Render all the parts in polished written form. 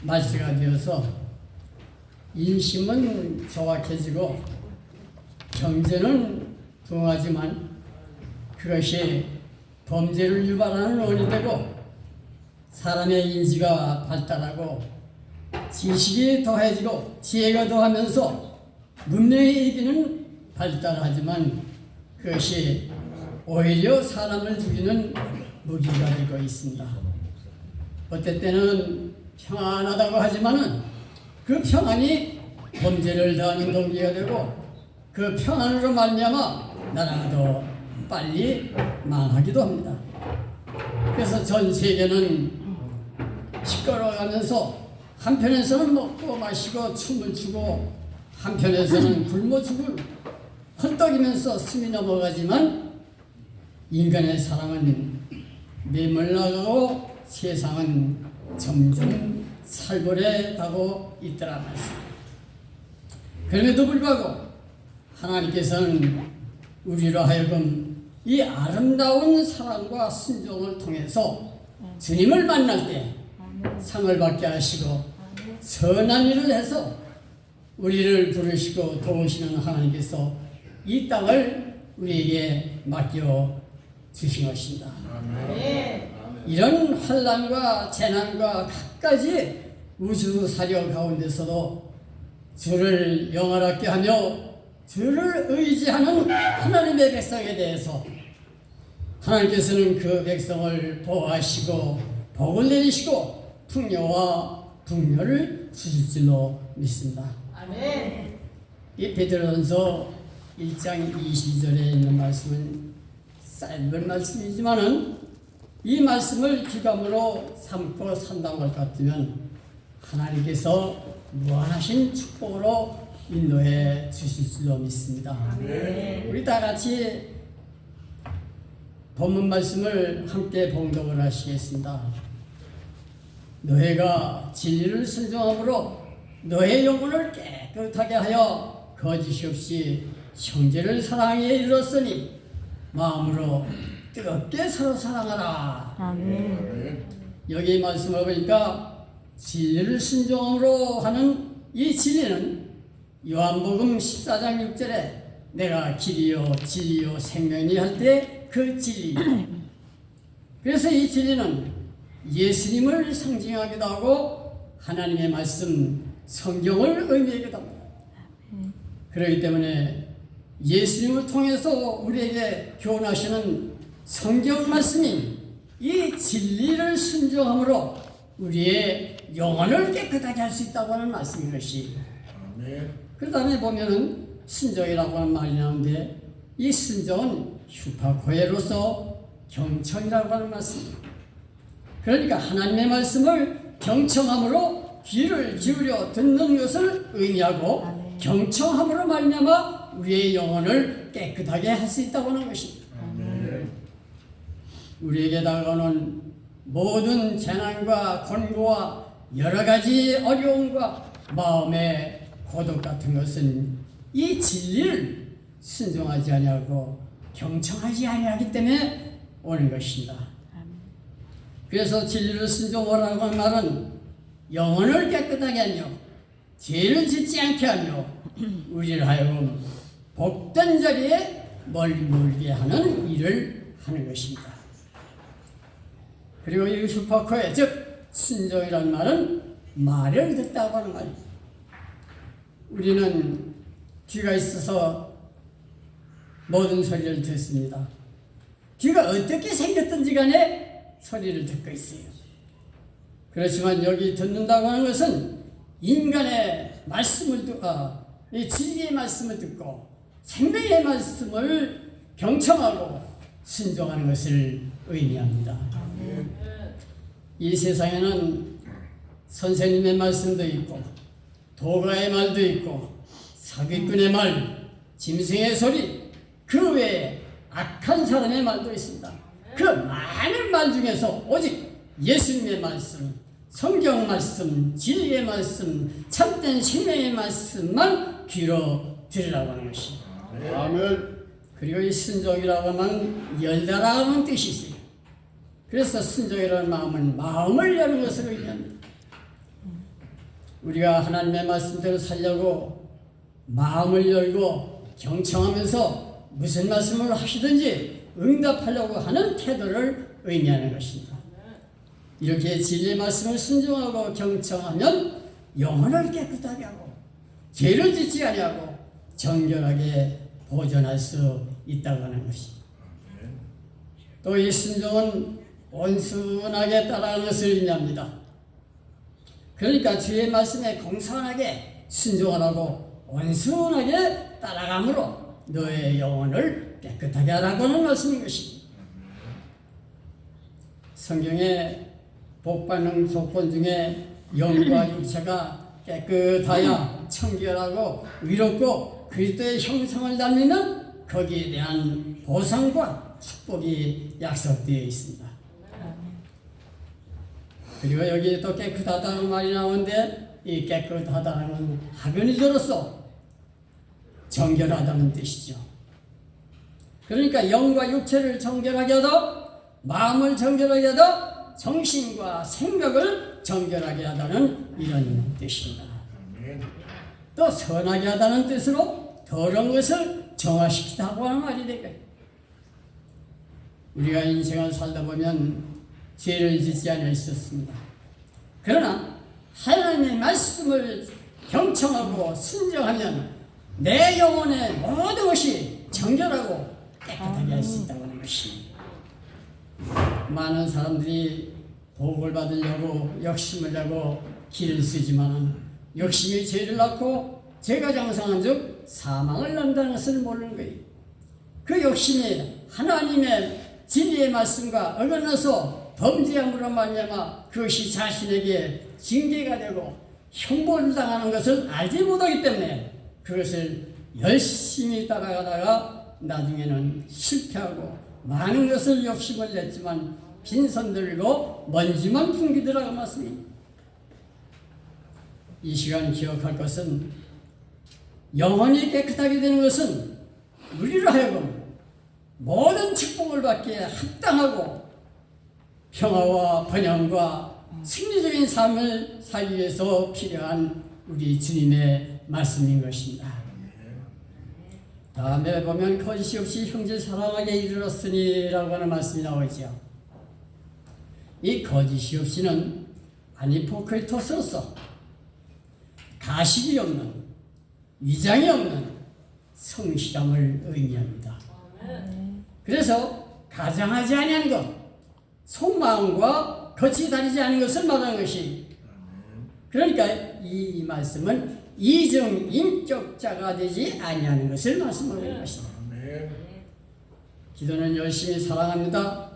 말세가 되어서 인심은 조악해지고 경제는 부흥하지만 그것이 범죄를 유발하는 원이 되고 사람의 인지가 발달하고 지식이 더해지고 지혜가 더하면서 문명의 이기는 발달하지만 그것이 오히려 사람을 죽이는 무기가 되고 있습니다. 어떨 때는 평안하다고 하지만은 그 평안이 범죄를 더하는 동기가 되고 그 평안으로 말미암아 나라가 더 빨리 망하기도 합니다. 그래서 전 세계는 시끄러워가면서 한편에서는 먹고 마시고 춤을 추고 한편에서는 굶어 죽을 헐떡이면서 숨이 넘어가지만 인간의 사랑은 메물나가고 세상은 점점 살벌해 가고 있더라 말씀. 그럼에도 불구하고 하나님께서는 우리로 하여금 이 아름다운 사랑과 순종을 통해서 주님을 만날 때 상을 받게 하시고 선한 일을 해서 우리를 부르시고 도우시는 하나님께서 이 땅을 우리에게 맡겨 주신 것입니다. 이런 환난과 재난과 갖가지 우주 사려 가운데서도 주를 영원하게 하며 주를 의지하는 하나님의 백성에 대해서 하나님께서는 그 백성을 보호하시고 복을 내리시고 풍요와 풍요를 주실 줄로 믿습니다. 아멘. 이 베드로전서 1장 22절에 있는 말씀은 짧은 말씀이지만은 이 말씀을 귀감으로 삼고 산다고 할 것 같으면 하나님께서 무한하신 축복으로 인도해 주실 줄로 믿습니다. 아멘. 우리 다 같이 본문 말씀을 함께 봉독을 하시겠습니다. 너희가 진리를 순종함으로 너의 영혼을 깨끗하게 하여 거짓이 없이 형제를 사랑에 이르렀으니 마음으로 뜨겁게 서로 사랑하라. 아멘. 여기 말씀을 보니까 진리를 순종함으로 하는 이 진리는 요한복음 14장 6절에 내가 길이요 진리요 생명이 할 때 그 진리입니다. 그래서 이 진리는 예수님을 상징하기도 하고 하나님의 말씀 성경을 의미하기도 합니다. 그렇기 때문에 예수님을 통해서 우리에게 교훈하시는 성경 말씀인 이 진리를 순종함으로 우리의 영혼을 깨끗하게 할 수 있다고 하는 말씀인 것이. 그 다음에 보면은 순종이라고 하는 말이 나오는데 이 순종은 슈파코에로서 경청이라고 하는 말씀입니다. 그러니까 하나님의 말씀을 경청함으로 귀를 기울여 듣는 것을 의미하고 아멘. 경청함으로 말미암아 우리의 영혼을 깨끗하게 할 수 있다고 하는 것입니다. 아멘. 우리에게 다가오는 모든 재난과 곤고와 여러 가지 어려움과 마음의 고독 같은 것은 이 진리를 순종하지 아니하고 경청하지 아니하기 때문에 오는 것입니다. 그래서 진리를 순종하라고 하는 말은 영혼을 깨끗하게 하며 죄를 짓지 않게 하며 우리를 하여금 복된 자리에 머물게 하는 일을 하는 것입니다. 그리고 이 슈퍼코에 즉 순종이라는 말은 말을 듣다고 하는 말입니다. 우리는 귀가 있어서 모든 소리를 듣습니다. 귀가 어떻게 생겼든지 간에 소리를 듣고 있어요. 그렇지만 여기 듣는다고 하는 것은 인간의 말씀을 듣고 이 진리의 말씀을 듣고 생명의 말씀을 경청하고 순종하는 것을 의미합니다. 이 세상에는 선생님의 말씀도 있고 도가의 말도 있고 사기꾼의 말, 짐승의 소리, 그 외에 악한 사람의 말도 있습니다. 그 많은 말 중에서 오직 예수님의 말씀, 성경 말씀, 진리의 말씀, 참된 생명의 말씀만 귀로 들으라고 하는 것입니다. 아멘. 그리고 이 순종이라고 하면 열다라는 뜻이 있어요. 그래서 순종이라는 마음은 마음을 여는 것을 의미합니다. 우리가 하나님의 말씀대로 살려고 마음을 열고 경청하면서 무슨 말씀을 하시든지 응답하려고 하는 태도를 의미하는 것입니다. 이렇게 진리의 말씀을 순종하고 경청하면 영혼을 깨끗하게 하고 죄를 짓지 아니하고 정결하게 보존할 수 있다고 하는 것입니다. 또 이 순종은 온순하게 따라가는 것을 의미합니다. 그러니까 주의 말씀에 공손하게 순종하라고 온순하게 따라감으로 너의 영혼을 깨끗하게 하라고 하는 말씀인 것입니다. 성경에 복받는 조건 중에 영과 육체가 깨끗하여 청결하고 의롭고 그리스도의 형상을 닮는 거기에 대한 보상과 축복이 약속되어 있습니다. 그리고 여기 또 깨끗하다는 말이 나오는데 이 깨끗하다는 학연이로서 정결하다는 뜻이죠. 그러니까 영과 육체를 정결하게 하다, 마음을 정결하게 하다, 정신과 생각을 정결하게 하다는 이런 뜻입니다. 또 선하게 하다는 뜻으로 더러운 것을 정화시키다고 하는 말이 되겠습니다. 우리가 인생을 살다 보면 죄를 짓지 않을 수 없습니다. 그러나 하나님의 말씀을 경청하고 순종하면 내 영혼의 모든 것이 정결하고 깨끗하게 할 수 있다고 하는 것입니다. 많은 사람들이 복을 받으려고 욕심을 내고 길을 쓰지만 욕심이 죄를 낳고 죄가 장성한 즉 사망을 낳는다는 것을 모르는 거예요. 그 욕심이 하나님의 진리의 말씀과 어긋나서 범죄함으로 말미암아 그것이 자신에게 징계가 되고 형벌을 당하는 것을 알지 못하기 때문에 그것을 열심히 따라가다가 나중에는 실패하고 많은 것을 욕심을 냈지만 빈손 들고 먼지만 풍기더라고 말씀입니다. 이 시간 기억할 것은 영혼이 깨끗하게 되는 것은 우리로 하여금 모든 축복을 받기에 합당하고 평화와 번영과 승리적인 삶을 살기 위해서 필요한 우리 주님의 말씀인 것입니다. 다음에 보면 거짓이 없이 형제 사랑하게 이르렀으니 라고 하는 말씀이 나오죠. 이 거짓이 없이는 아니포크리토스로서 가식이 없는 위장이 없는 성실함을 의미합니다. 그래서 가장하지 아니하는 것, 속마음과 거치 다니지 않은 것을 말하는 것이, 그러니까 이 말씀은 이중인격자가 되지 아니하는 것을 말씀하고 있는 것입니다. 기도는 열심히 사랑합니다.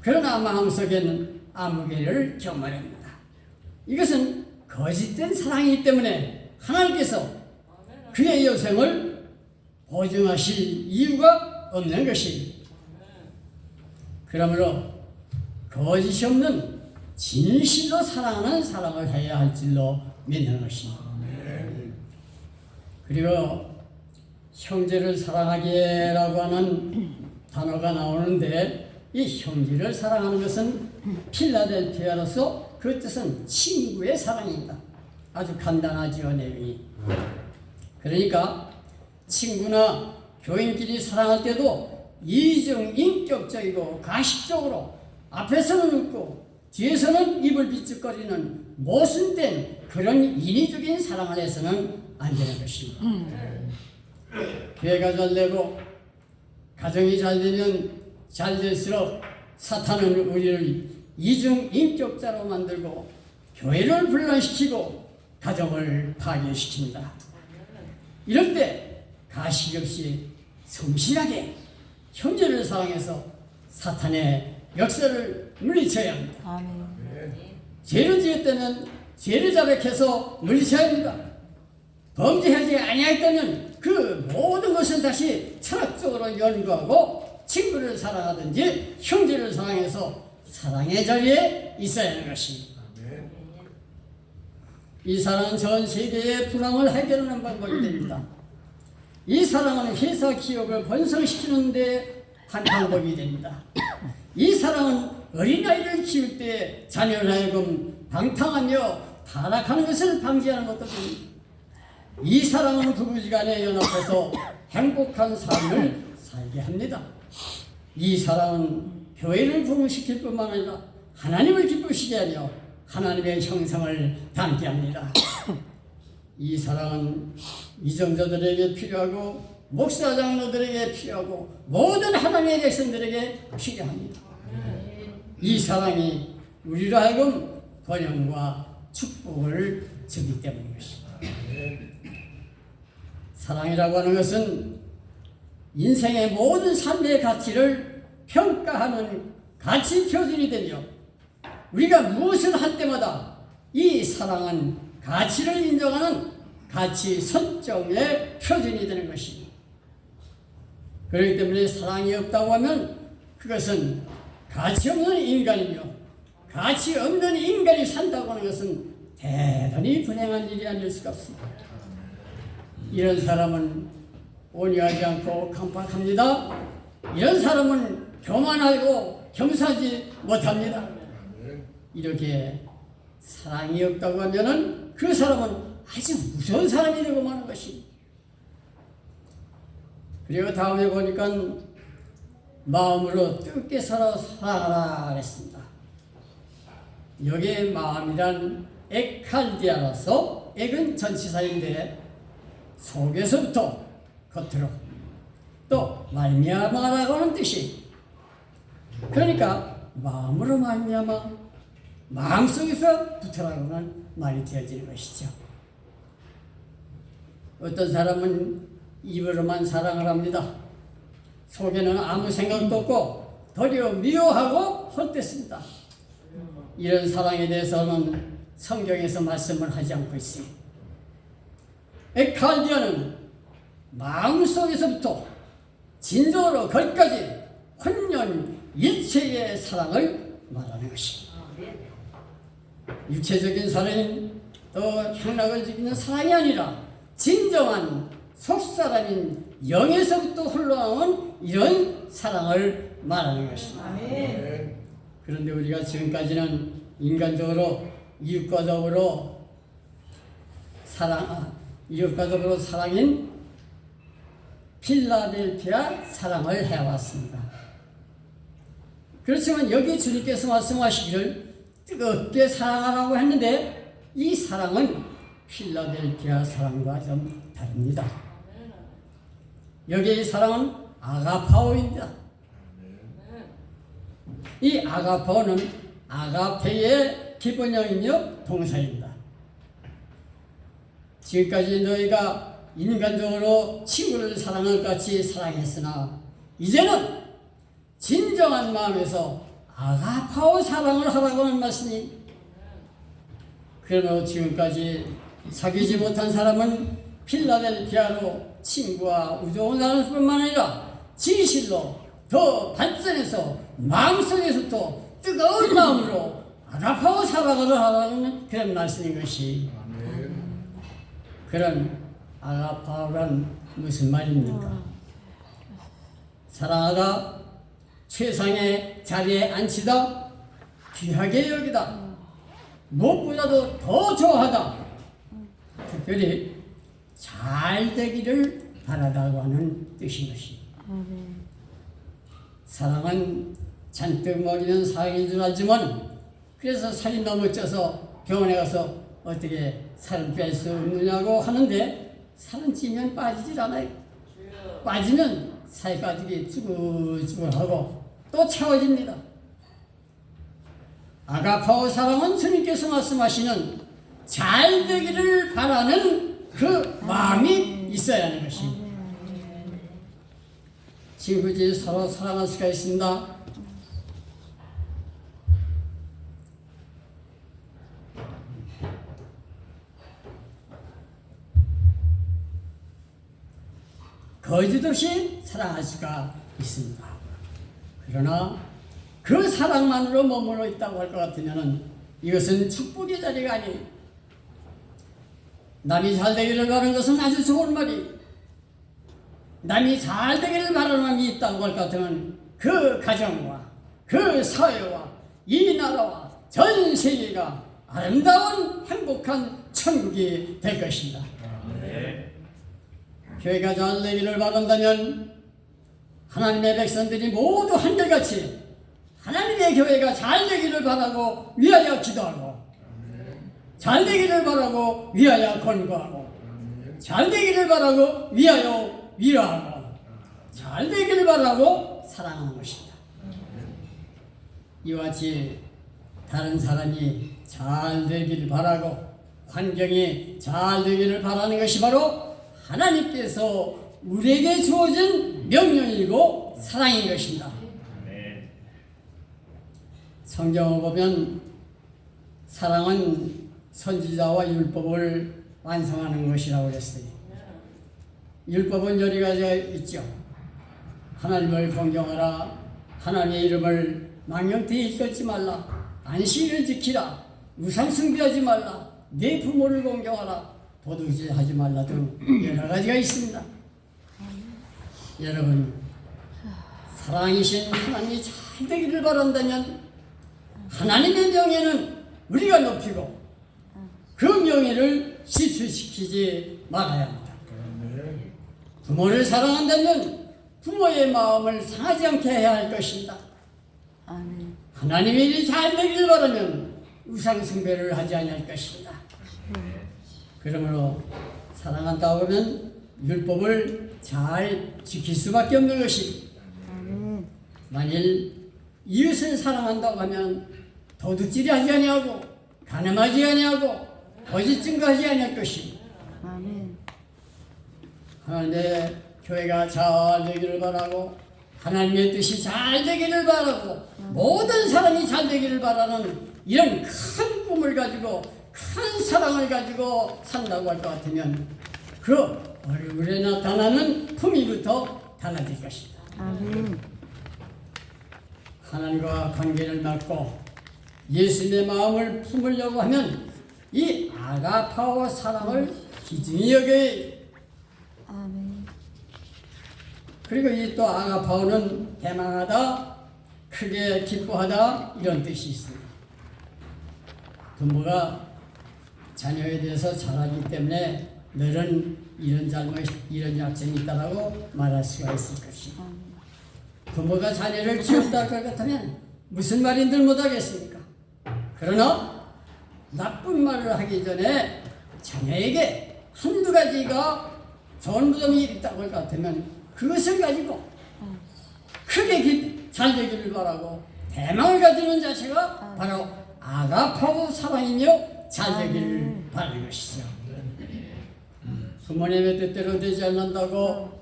그러나 마음속에는 아무개를 경멸합니다. 이것은 거짓된 사랑이기 때문에 하나님께서 그의 여생을 보증하실 이유가 없는 것입니다. 그러므로 거짓이 없는 진실로 사랑하는 사랑을 해야 할 줄로 믿는 것입니다. 그리고 형제를 사랑하기라고 하는 단어가 나오는데 이 형제를 사랑하는 것은 필라델피아로서 그 뜻은 친구의 사랑입니다. 아주 간단하지요, 내용이. 그러니까 친구나 교인끼리 사랑할 때도 이중인격적이고 가식적으로 앞에서는 웃고 뒤에서는 입을 비쩍거리는 모순된 그런 인위적인 사랑을 해서는 안 되는 것입니다. 교회가 잘 되고 가정이 잘 되면 잘 될수록 사탄은 우리를 이중인격자로 만들고 교회를 분란시키고 가정을 파괴시킵니다. 이럴 때 가식 없이 성실하게 형제를 사랑해서 사탄의 역사를 물리쳐야 합니다. 죄를 지을 때는 죄를 자백해서 물리쳐야 합니다. 범죄하지 아니했다면 그 모든 것을 다시 철학적으로 연구하고 친구를 사랑하든지 형제를 사랑해서 사랑의 자리에 있어야 하는 것입니다. 이 사랑은 전 세계의 불황을 해결하는 방법이 됩니다. 이 사랑은 회사 기업을 번성시키는 데 한 방법이 됩니다. 이 사랑은 어린아이를 키울 때 자녀를 하여금 방탕하며 타락하는 것을 방지하는 것도 됩니다. 이 사랑은 부부지간에 연합해서 행복한 삶을 살게 합니다. 이 사랑은 교회를 부흥시킬 뿐만 아니라 하나님을 기쁘시게 하며 하나님의 형상을 담게 합니다. 이 사랑은 이정자들에게 필요하고 목사 장로들에게 필요하고 모든 하나님의 백성들에게 필요합니다. 이 사랑이 우리로 하여금 번영과 축복을 주기 때문인 것입니다. 사랑이라고 하는 것은 인생의 모든 삶의 가치를 평가하는 가치 표준이 되며 우리가 무엇을 할 때마다 이 사랑은 가치를 인정하는 가치 설정의 표준이 되는 것입니다. 그렇기 때문에 사랑이 없다고 하면 그것은 가치 없는 인간이며 가치 없는 인간이 산다고 하는 것은 대단히 불행한 일이 아닐 수가 없습니다. 이런 사람은 온유하지 않고 강팍합니다. 이런 사람은 교만하고 겸손하지 못합니다. 이렇게 사랑이 없다고 하면은 그 사람은 아주 무서운 사람이 되고 마는 것입니다. 그리고 다음에 보니까 마음으로 뜨겁게 사랑하라 그랬습니다. 여기에 마음이란 에칼디아라서 액은 전치사인데 속에서부터 겉으로 또 말미암아라고 하는 뜻이 그러니까 마음으로 말미암아 마음속에서 붙어라고 하는 말이 되어지는 것이죠. 어떤 사람은 입으로만 사랑을 합니다. 속에는 아무 생각도 없고 도리어 미워하고 헛됐습니다. 이런 사랑에 대해서는 성경에서 말씀을 하지 않고 있습니다. 에칼디아는 마음속에서부터 진정으로 거기까지 혼연일체의 사랑을 말하는 것입니다. 육체적인 사랑인 또 향락을 지키는 사랑이 아니라 진정한 속사람인 영에서부터 흘러나온 이런 사랑을 말하는 것입니다. 그런데 우리가 지금까지는 인간적으로 이웃과적으로 사랑인 필라델피아 사랑을 해왔습니다. 그렇지만 여기 주님께서 말씀하시기를 뜨겁게 사랑하라고 했는데 이 사랑은 필라델피아 사랑과 좀 다릅니다. 여기의 사랑은 아가파오입니다. 이 아가파오는 아가페의 기본형이며 동사입니다. 지금까지 너희가 인간적으로 친구를 사랑할 같이 사랑했으나 이제는 진정한 마음에서 아가파오 사랑을 하라고 하는 말씀이 그러나 지금까지 사귀지 못한 사람은 필라델피아로 친구와 우정을 나눌 뿐만 아니라 진실로 더 발전해서 마음속에서부터 뜨거운 마음으로 아가파오 사랑을 하라는 그런 말씀인 것이 그런 아가파오란 무슨 말입니까? 사랑하다, 최상의 자리에 앉히다, 귀하게 여기다, 무엇보다도 더 좋아하다, 특별히 잘 되기를 바라다고 하는 뜻인 것입니다. 사랑은 잔뜩 먹이는 사랑인 줄 알지만 그래서 살이 너무 쪄서 병원에 가서 어떻게 살을 뺄 수 없느냐고 하는데 살은 찌면 빠지질 않아요. 빠지면 살 가죽이 쭈글쭈글하고 또 채워집니다. 아가파오 사랑은 주님께서 말씀하시는 잘 되기를 바라는 그 마음이 있어야 하는 것입니다. 친구들이 서로 사랑할 수가 있습니다. 거짓 없이 사랑할 수가 있습니다. 그러나 그 사랑만으로 머물러 있다고 할 것 같으면 이것은 축복의 자리가 아니에요. 남이 잘 되기를 바라는 것은 아주 좋은 말이에요. 남이 잘 되기를 바라는 마음이 있다고 할 것 같으면 그 가정과 그 사회와 이 나라와 전 세계가 아름다운 행복한 천국이 될 것입니다. 교회가 잘 되기를 바란다면 하나님의 백성들이 모두 한결같이 하나님의 교회가 잘 되기를 바라고 위하여 기도하고, 잘 되기를 바라고 위하여 권고하고, 잘 되기를 바라고 위하여 위로하고, 잘 되기를 바라고 사랑하는 것입니다. 이와 같이 다른 사람이 잘 되기를 바라고 환경이 잘 되기를 바라는 것이 바로 하나님께서 우리에게 주어진 명령이고 사랑인 것입니다. 성경을 보면 사랑은 선지자와 율법을 완성하는 것이라고 그랬어요. 율법은 여러 가지가 있죠. 하나님을 공경하라, 하나님의 이름을 망령되이 잊지 말라, 안식일을 지키라, 우상 숭배하지 말라, 내 부모를 공경하라, 도둑질하지 말라 등 여러 가지가 있습니다. 여러분, 사랑이신 하나님이 잘 되기를 바란다면 하나님의 명예는 우리가 높이고 그 명예를 실추시키지 말아야 합니다. 부모를 사랑한다면 부모의 마음을 상하지 않게 해야 할 것입니다. 하나님의 일이 잘 되기를 바라면 우상 숭배를 하지 않을 것입니다. 그러므로 사랑한다고 하면 율법을 잘 지킬 수밖에 없는 것이, 만일 이웃을 사랑한다고 하면 도둑질이 하지 아니하고 가늠하지 아니하고 거짓 증거하지 아니할 것이, 하나님의 교회가 잘 되기를 바라고 하나님의 뜻이 잘 되기를 바라고 모든 사람이 잘 되기를 바라는 이런 큰 꿈을 가지고 큰 사랑을 가지고 산다고 할 것 같으면 그 얼굴에 나타나는 품위부터 달라질 것입니다. 하나님과 관계를 맺고 예수님의 마음을 품으려고 하면 이 아가파오 사랑을 기준히 여겨야, 그리고 이 또 아가파오는 대망하다, 크게 기뻐하다 이런 뜻이 있습니다. 부모가 자녀에 대해서 잘하기 때문에 너는 이런 잘못, 이런 약점이 있다라고 말할 수가 있을 것입니다. 부모가 자녀를 키웠다 할 것 같으면 무슨 말인들 못하겠습니까? 그러나 나쁜 말을 하기 전에 자녀에게 한두 가지가 좋은 점이 있다고 할 것 같으면 그것을 가지고 크게 잘 되기를 바라고 대망을 가지는 자체가 바로 아가파오 사랑이며 잘 되기를 바라는 것이죠. 부모님의 뜻대로 되지 않는다고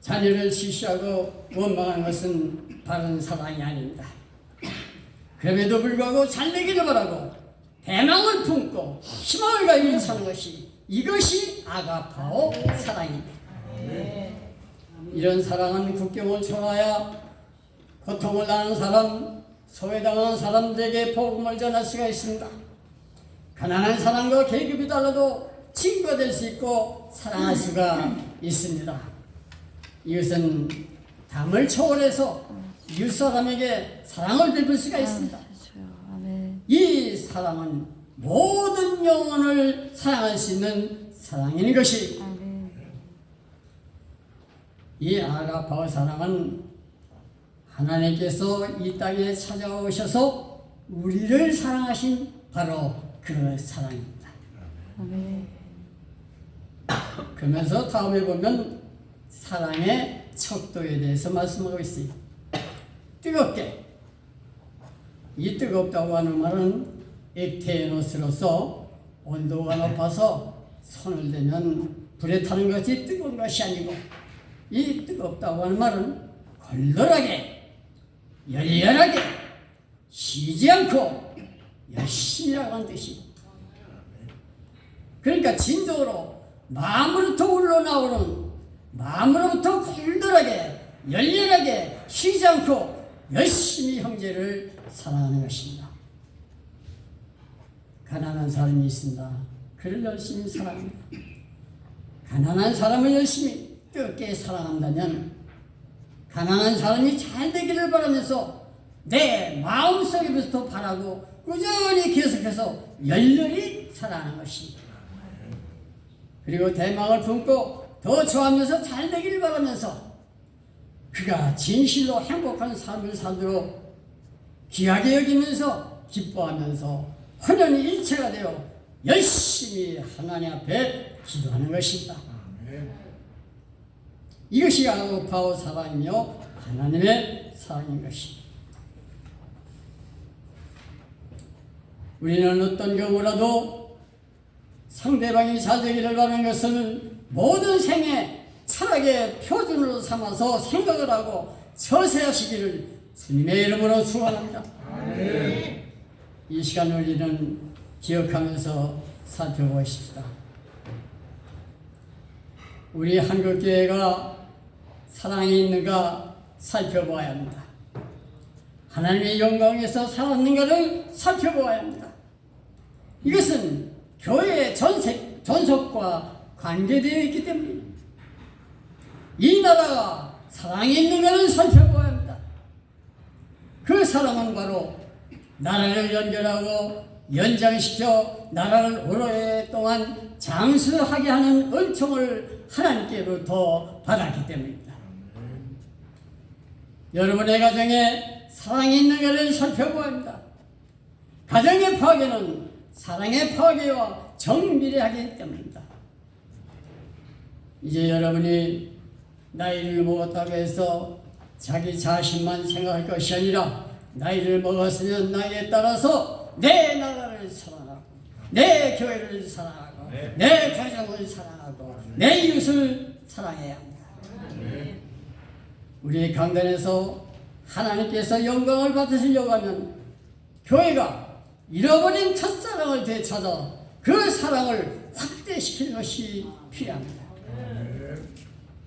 자녀를 시시하고 원망하는 것은 바른 사랑이 아닙니다. 그럼에도 불구하고 잘 되기를 바라고 대망을 품고 희망을 가지고 사는 것이, 이것이 아가파오 사랑입니다. 이런 사랑은 국경을 초월하여 고통을 당하는 사람, 소외당하는 사람들에게 복음을 전할 수가 있습니다. 가난한 사람과 계급이 달라도 친구가 될 수 있고 사랑할 수가 있습니다. 이것은 담을 초월해서 이웃 사람에게 사랑을 베풀 수가 있습니다. 이 사랑은 모든 영혼을 사랑할 수 있는 사랑인 것이, 이 아가파오 사랑은 하나님께서 이 땅에 찾아오셔서 우리를 사랑하신 바로 그 사랑입니다. 그러면서 다음에 보면 사랑의 척도에 대해서 말씀하고 있어요. 뜨겁게. 이 뜨겁다고 하는 말은 액테노스로서 온도가 높아서 손을 대면 불에 타는 것이 뜨거운 것이 아니고, 이 뜨겁다고 하는 말은 걸걸하게, 열렬하게, 쉬지 않고 열심히라고 하는 뜻이. 그러니까 진정으로 마음으로부터 우러나오는, 마음으로부터 걸걸하게, 열렬하게, 쉬지 않고 열심히 형제를 사랑하는 것입니다. 가난한 사람이 있습니다. 그를 열심히 사랑합니다. 가난한 사람을 열심히 뜨겁게 사랑한다면 가난한 사람이 잘 되기를 바라면서 내 마음속에부터 바라고 꾸준히 계속해서 열렬히 살아가는 것입니다. 그리고 대망을 품고 더 좋아하면서 잘 되기를 바라면서 그가 진실로 행복한 삶을 살도록 귀하게 여기면서 기뻐하면서 혼연히 일체가 되어 열심히 하나님 앞에 기도하는 것입니다. 이것이 아고파오 사랑이며 하나님의 사랑인 것입니다. 우리는 어떤 경우라도 상대방이 잘 되기를 바라는 것은 모든 생애 철학의 표준으로 삼아서 생각을 하고 처세하시기를 주님의 이름으로 축원합니다. 이 시간 우리는 기억하면서 살펴보십시다. 우리 한국교회가 사랑이 있는가 살펴보아야 합니다. 하나님의 영광에서 살았는가를 살펴보아야 합니다. 이것은 교회의 전속과 관계되어 있기 때문입니다. 이 나라가 사랑이 있는가를 살펴보아야 합니다. 그 사랑은 바로 나라를 연결하고 연장시켜 나라를 오랫동안 장수하게 하는 은총을 하나님께로부터 받았기 때문입니다. 여러분의 가정에 사랑이 있는가를 살펴보아야 합니다. 가정의 파괴는 사랑의 파괴와 정비례하기 때문입니다. 이제 여러분이 나이를 먹었다고 해서 자기 자신만 생각할 것이 아니라 나이를 먹었으면 나이에 따라서 내 나라를 사랑하고 내 교회를 사랑하고 내 가정을 사랑하고 내 이웃을 사랑해야 합니다. 우리 강단에서 하나님께서 영광을 받으시려고 하면 교회가 잃어버린 첫사랑을 되찾아 그 사랑을 확대시키는 것이 필요합니다.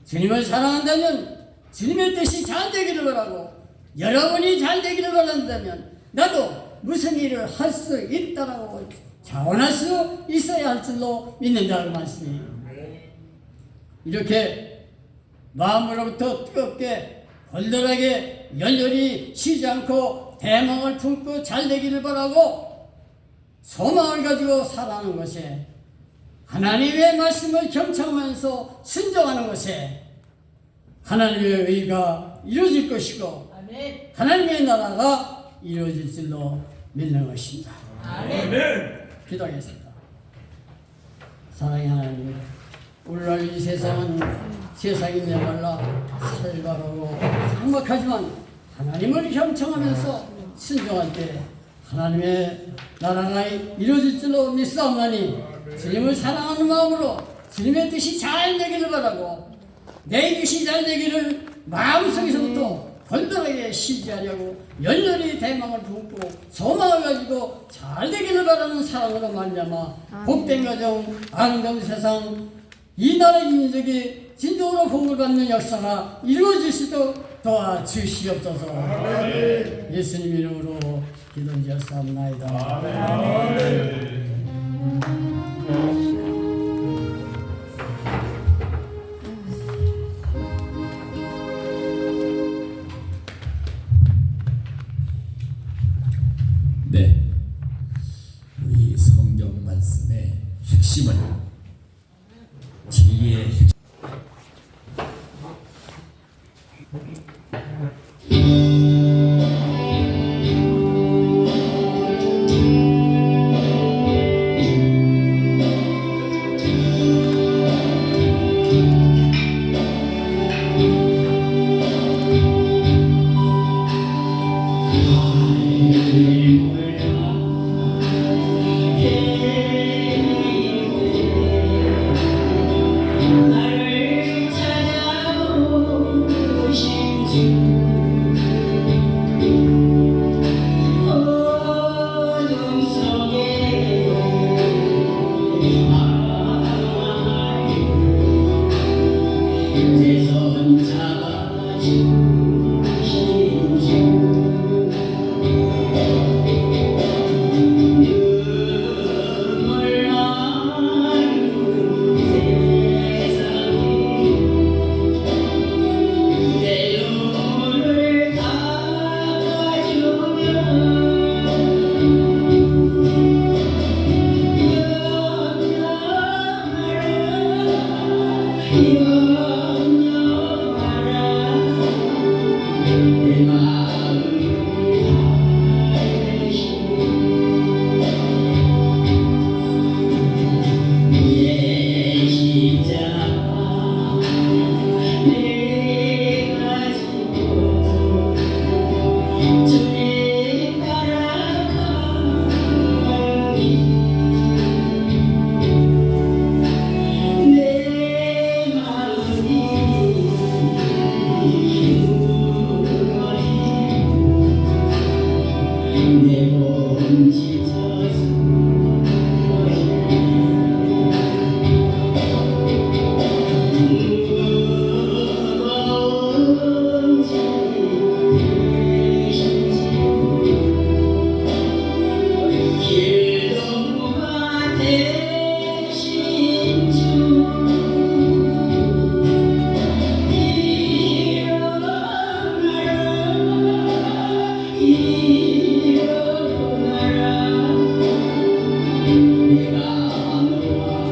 주님을 사랑한다면 주님의 뜻이 잘 되기를 바라고 여러분이 잘 되기를 바란다면 나도 무슨 일을 할 수 있다라고 자원할 수 있어야 할 줄로 믿는다는 말씀이에요. 이렇게 마음으로부터 뜨겁게 걸렬하게 열렬히 쉬지 않고 대망을 품고 잘 되기를 바라고 소망을 가지고 살아가는 것에 하나님의 말씀을 경청하면서 순종하는 것에 하나님의 의가 이루어질 것이고 하나님의 나라가 이루어질 줄로 믿는 것입니다. 기도하겠습니다. 사랑의 하나님, 오늘날 이 세상은 세상이 메말라 살가로고 삭막하지만 하나님을 경청하면서 순종할 때 하나님의 나라가 이루어질 줄로 믿사옵나니 주님을 사랑하는 마음으로 주님의 뜻이 잘 되기를 바라고 내 뜻이 잘 되기를 마음속에서부터 걸걸하게 시지하려고 열렬히 대망을 품고 소망을 가지고 잘 되기를 바라는 사랑으로 말미암아 복된 가정, 아름다운 세상, 이 나라 민족이 진정으로 복을 받는 역사가 이루어질 수 있도록 도와주시옵소서. 예수님 이름으로 기도드렸사옵나이다. 네, 우리 성경 말씀의 핵심을 진리의 핵심 나를 찾아오신 주 내 마음이 내 몸 지쳐서 무거운 길동무가 되신 주 일어나라 내가 너와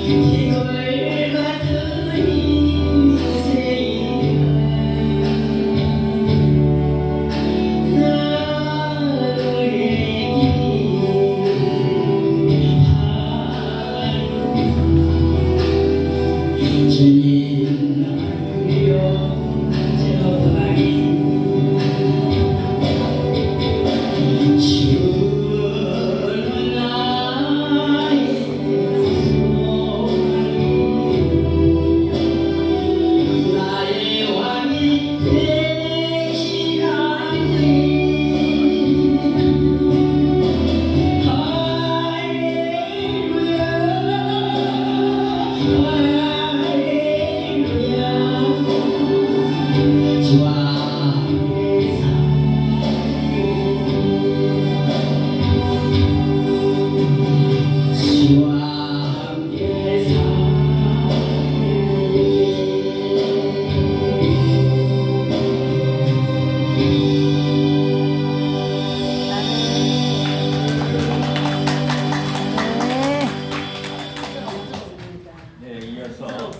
이걸 같은 인생이야 나를 주님 나를 위하여 주는 나의 소망 나의 왕이 되시라니 할렐루야 주와 주와 함께 네, 이어서